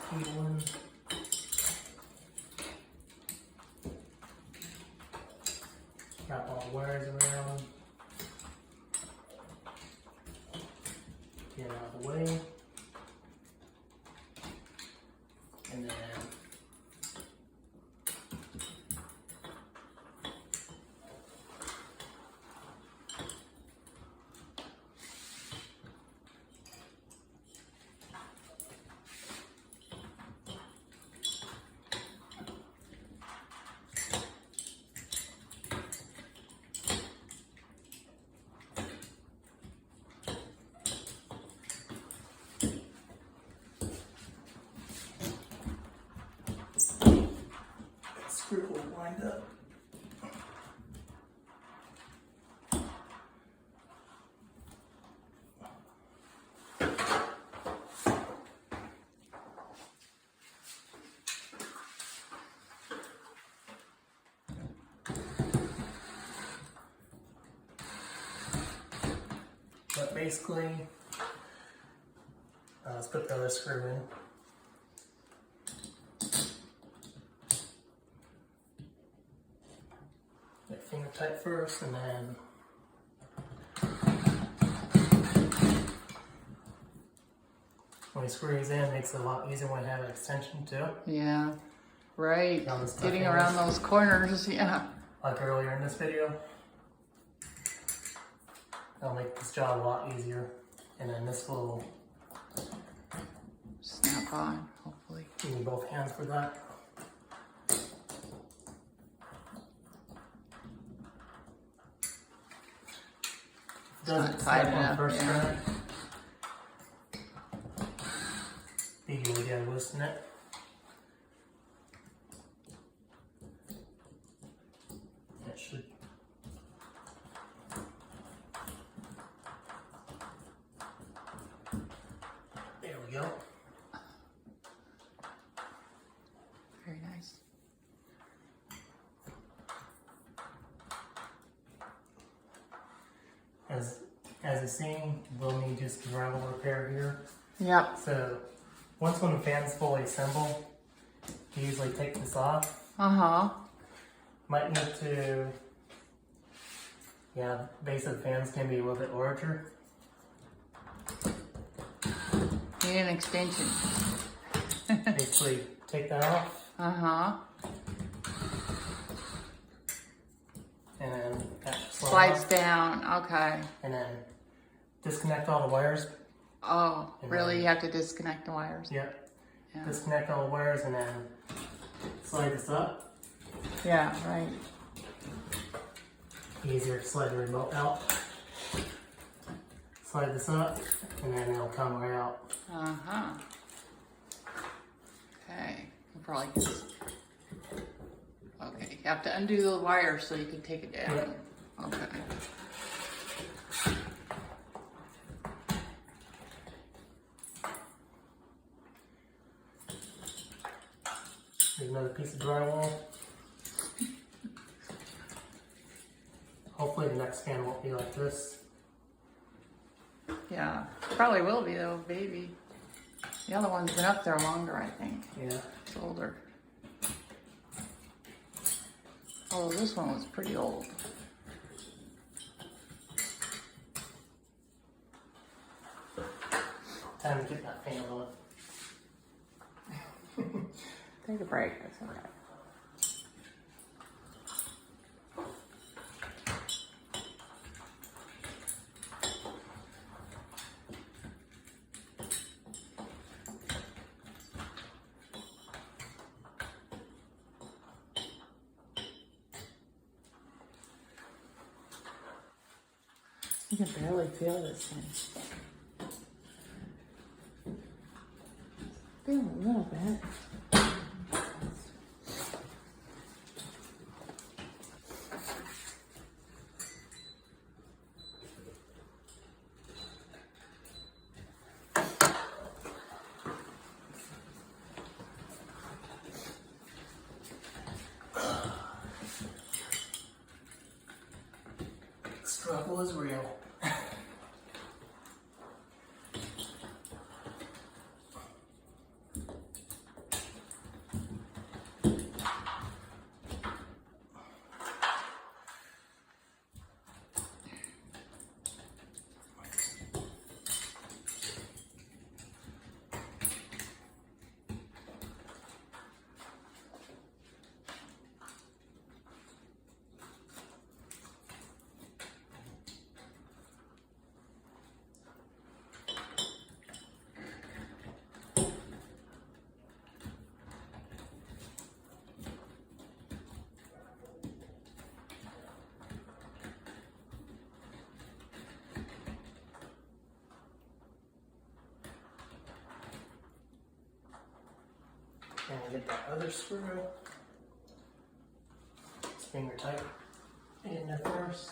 Feeling. Wrap all the wires around. Get it out of the way. And then screw will wind up. But basically, let's put the other screw in. Get finger tight first, and then when you screw these in, it makes it a lot easier when you have an extension too. Yeah, right. Around the stuff Getting in around this. those corners, yeah. Like earlier in this video. That'll make this job a lot easier. And then this will, Snap on, hopefully. you need both hands for that. Doesn't tight snap on enough, first yeah. try. You really gotta loosen it. It should. There we go. Very nice. As you've seen, we'll need just drywall repair here. Yep. So once when the fan's fully assembled, you usually take this off. Uh-huh. Might need to, yeah, base of the fans can be a little bit larger. Need an extension. Basically take that off Uh-huh. and then that should slide Slides off. down, okay. And then disconnect all the wires. Oh, And really? then- You have to disconnect the wires? Yep. Yeah. Disconnect all the wires and then slide this up. Yeah, right. Easier to slide the remote out. Slide this up and then it'll come right out. Uh-huh. Okay. We'll probably just... Okay, you have to undo the wires so you can take it down. Yep. Okay. Here's another piece of drywall. Hopefully the next fan won't be like this. Yeah, probably will be though, baby. The other one's been up there longer, I think. Yeah. It's older. Oh, this one was pretty old. Time to get that fan on. Take a break, that's okay. You can barely feel this thing. Feel a little bit. Struggle is real. to get that other screw. It's finger tight in there first.